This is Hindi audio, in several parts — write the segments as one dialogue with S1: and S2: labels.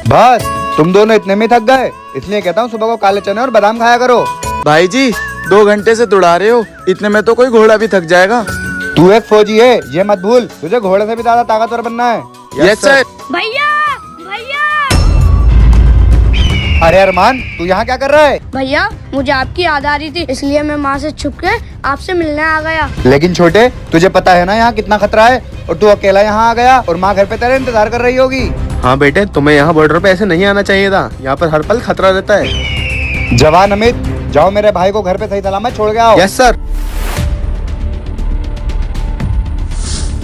S1: बस तुम दोनों इतने में थक गए, इसलिए कहता हूँ सुबह को काले चने और बादाम खाया करो।
S2: भाई जी 2 घंटे से दौड़ा रहे हो, इतने में तो कोई घोड़ा भी थक जाएगा।
S1: तू एक फौजी है, ये मत भूल, तुझे घोड़े से भी ज्यादा ताकतवर बनना है।
S2: Yes sir.
S3: भैया भैया
S1: अरे अरमान, तू यहाँ क्या कर रहा है?
S3: भैया मुझे आपकी याद आ रही थी, इसलिए मैं माँ से छुप के आपसे मिलने आ गया।
S1: लेकिन छोटे, तुझे पता है ना यहाँ कितना खतरा है, और तू अकेला यहाँ आ गया और माँ घर पे तेरे इंतजार कर रही होगी।
S4: हाँ बेटे, तुम्हें यहाँ बॉर्डर पे ऐसे नहीं आना चाहिए था, यहाँ पर हर पल खतरा रहता है।
S1: जवान अमित, जाओ मेरे भाई को घर पे सही सलामत छोड़ के आओ।
S4: Yes sir.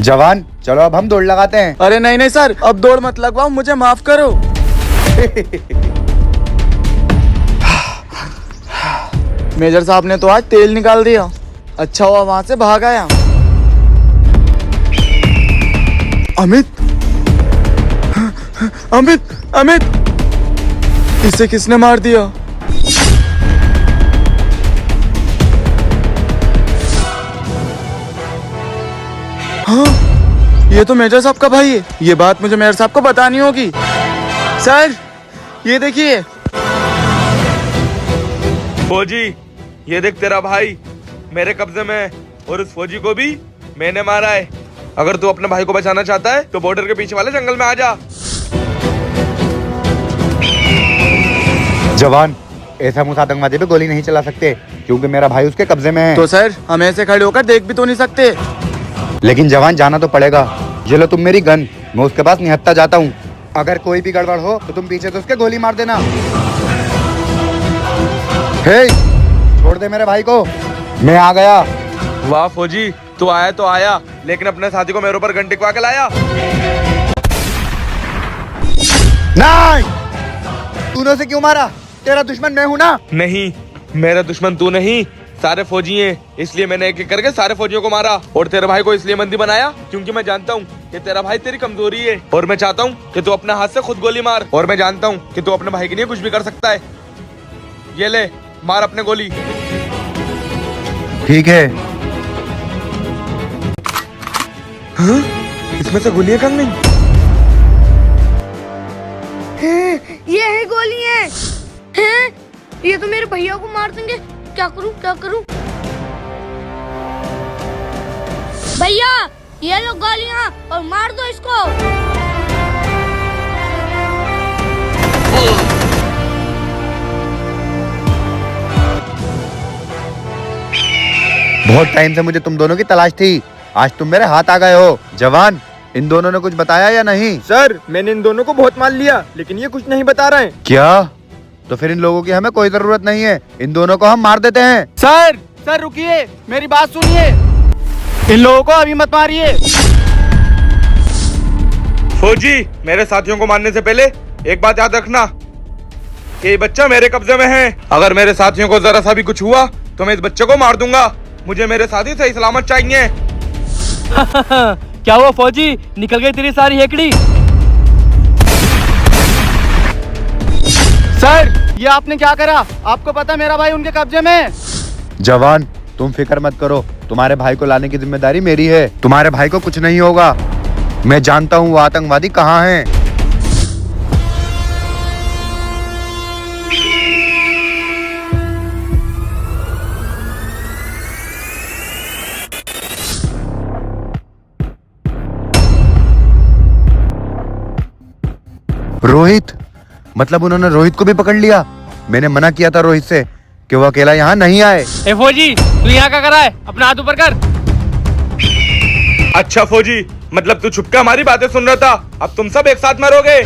S1: जवान चलो अब हम दौड़ लगाते हैं।
S2: अरे नहीं नहीं सर, अब दौड़ मत लगवाओ, मुझे माफ करो। मेजर साहब ने तो आज तेल निकाल दिया, अच्छा हुआ वहां से भाग आया। अमित अमित अमित, इसे किसने मार दिया? हाँ, ये तो मेजर साहब का भाई है। ये बात मुझे मेजर साहब को बतानी होगी। सर ये देखिए।
S5: फौजी, ये देख तेरा भाई मेरे कब्जे में है और उस फौजी को भी मैंने मारा है। अगर तू अपने भाई को बचाना चाहता है तो बॉर्डर के पीछे वाले जंगल में आ जा।
S1: जवान, ऐसा मुझ आतंकवादी पे गोली नहीं चला सकते, क्योंकि मेरा भाई उसके कब्जे में है।
S2: तो सर हम ऐसे खड़े होकर देख भी तो नहीं सकते।
S1: लेकिन जवान जाना तो पड़ेगा। ये लो तुम मेरी गन, मैं उसके पास निहत्ता जाता हूँ। अगर कोई भी गड़बड़ हो तो तुम पीछे से उसके गोली मार देना। हे, छोड़ दे मेरे भाई को, मैं आ गया।
S5: वाह फौजी, तू आया तो आया, लेकिन अपने साथी को मेरे ऊपर गन टिकवा के लाया।
S1: नहीं, तूने उसे क्यों मारा? तेरा दुश्मन मैं हूँ ना।
S5: नहीं, मेरा दुश्मन तू नहीं, सारे फौजी हैं, इसलिए मैंने एक एक करके सारे फौजियों को मारा। और तेरे भाई को इसलिए बंदी बनाया क्योंकि मैं जानता हूँ कि तेरा भाई तेरी कमजोरी है, और मैं चाहता हूँ कि तू अपने हाथ से खुद गोली मार। और मैं जानता हूँ कि तू अपने भाई के लिए कुछ भी कर सकता है। ये ले, मार अपने गोली।
S1: ठीक है।
S5: हाँ? इसमें से गोलियां कम नहीं।
S3: ये है गोली है? ये तो मेरे भैया को मार देंगे। क्या करूं क्या करूं? भैया ये लो गोलियां और मार दो इसको।
S1: बहुत टाइम से मुझे तुम दोनों की तलाश थी, आज तुम मेरे हाथ आ गए हो। जवान, इन दोनों ने कुछ बताया या नहीं?
S4: सर मैंने इन दोनों को बहुत मान लिया, लेकिन ये कुछ नहीं बता रहे हैं।
S1: क्या? तो फिर इन लोगों की हमें कोई जरूरत नहीं है, इन दोनों को हम मार देते हैं।
S2: सर रुकिए, मेरी बात सुनिए, इन लोगों को अभी मत मारिए।
S5: फौजी, मेरे साथियों को मारने से पहले एक बात याद रखना कि ये बच्चा मेरे कब्जे में है। अगर मेरे साथियों को जरा सा भी कुछ हुआ तो मैं इस बच्चे को मार दूंगा। मुझे मेरे साथी सही सलामत चाहिए।
S6: क्या हुआ फौजी, निकल गई तेरी सारी हेकड़ी?
S2: सर ये आपने क्या करा? आपको पता मेरा भाई उनके कब्जे में है।
S1: जवान, तुम फिक्र मत करो, तुम्हारे भाई को लाने की जिम्मेदारी मेरी है। तुम्हारे भाई को कुछ नहीं होगा, मैं जानता हूँ वो आतंकवादी कहाँ हैं। रोहित, मतलब उन्होंने रोहित को भी पकड़ लिया। मैंने मना किया था रोहित से कि वो अकेला यहाँ नहीं आए।
S6: ए फौजी, तू यहाँ क्या कर रहा है? अपना हाथ ऊपर कर।
S5: अच्छा फौजी, मतलब तू छुपकर हमारी बातें सुन रहा था, अब तुम सब एक साथ मरोगे।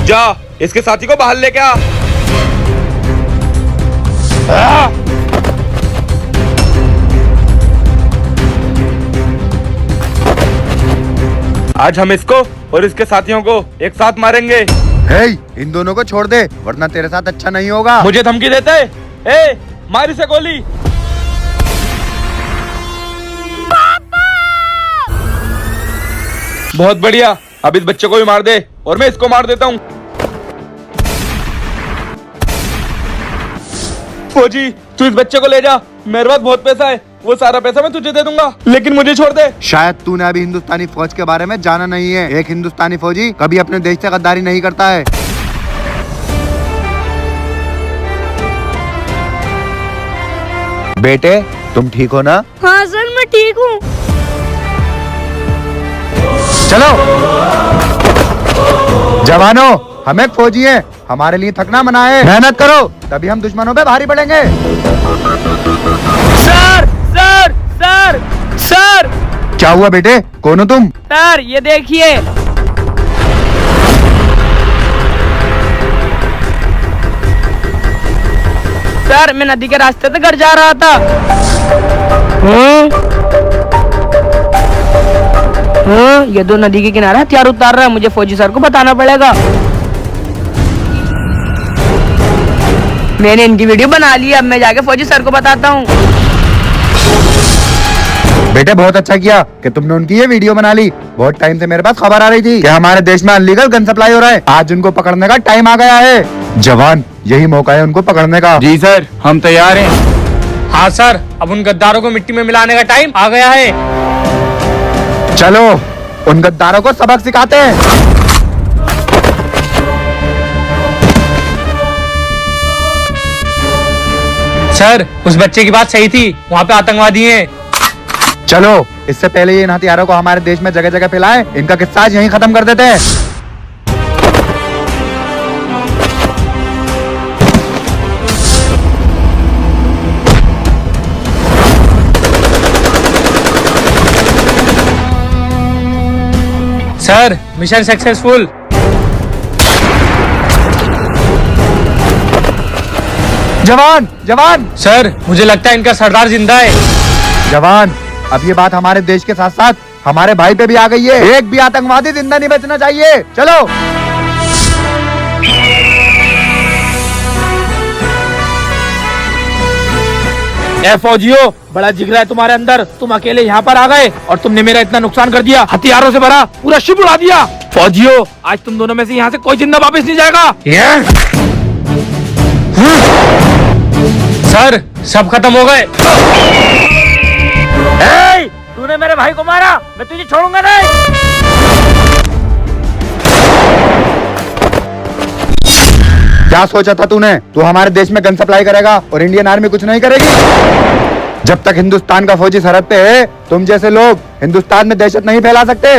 S5: जा, इसके साथी को बाहर लेके आ। आज हम इसको और इसके साथियों को एक साथ मारेंगे।
S1: हे, इन दोनों को छोड़ दे, वरना तेरे साथ अच्छा नहीं होगा।
S5: मुझे धमकी देते है? ए, मार इसे गोली। बहुत बढ़िया, अब इस बच्चे को भी मार दे और मैं इसको मार देता हूँ। फौजी, तू इस बच्चे को ले जा, मेरे पास बहुत पैसा है, वो सारा पैसा मैं तुझे दे दूंगा, लेकिन मुझे छोड़ दे।
S1: शायद तूने अभी हिंदुस्तानी फौज के बारे में जाना नहीं है। एक हिंदुस्तानी फौजी कभी अपने देश से गद्दारी नहीं करता है। बेटे तुम ठीक हो ना?
S3: हाँ सर मैं ठीक हूँ।
S1: चलो जवानों, हम एक फौजी हैं, हमारे लिए थकना मना है। मेहनत करो तभी हम दुश्मनों पे भारी पड़ेंगे।
S6: सर सर सर सर
S1: क्या हुआ बेटे, कौन हो तुम?
S6: सर ये देखिए। सर मैं नदी के रास्ते से घर जा रहा था। ये दो नदी के किनारे हथियार उतार रहा है, मुझे फौजी सर को बताना पड़ेगा। मैंने इनकी वीडियो बना ली, अब मैं जाके फौजी सर को बताता हूँ।
S1: बेटे बहुत अच्छा किया कि तुमने उनकी ये वीडियो बना ली। बहुत टाइम से मेरे पास खबर आ रही थी कि हमारे देश में अनलीगल गन सप्लाई हो रहा है। आज उनको पकड़ने का टाइम आ गया है। जवान, यही मौका है उनको पकड़ने का।
S2: जी सर, हम तैयार हैं।
S6: हाँ सर, अब उन गद्दारों को मिट्टी में मिलाने का टाइम आ गया है।
S1: चलो उन गद्दारों को सबक सिखाते हैं।
S6: सर उस बच्चे की बात सही थी, वहाँ पे आतंकवादी हैं।
S1: चलो इससे पहले ये इन हथियारों को हमारे देश में जगह जगह फैलाएं, इनका किस्सा आज यहीं खत्म कर देते हैं।
S6: Sir mission successful.
S1: जवान जवान
S6: सर मुझे लगता है इनका सरदार जिंदा है।
S1: जवान, अब ये बात हमारे देश के साथ साथ हमारे भाई पे भी आ गई है। एक भी आतंकवादी जिंदा नहीं बचना चाहिए। चलो
S6: ए फौजियों, बड़ा जिगरा है तुम्हारे अंदर। तुम अकेले यहाँ पर आ गए और तुमने मेरा इतना नुकसान कर दिया। हथियारों से भरा पूरा शिप उड़ा दिया। फौजियों, आज तुम दोनों में से यहाँ से कोई जिंदा वापस नहीं जाएगा। सर सब खत्म हो गए। तूने मेरे भाई को मारा, मैं तुझे छोड़ूंगा नहीं।
S1: क्या सोचा था तूने? तू हमारे देश में गन सप्लाई करेगा और इंडियन आर्मी कुछ नहीं करेगी? जब तक हिंदुस्तान का फौजी सरहद पे है, तुम जैसे लोग हिंदुस्तान में दहशत नहीं फैला सकते।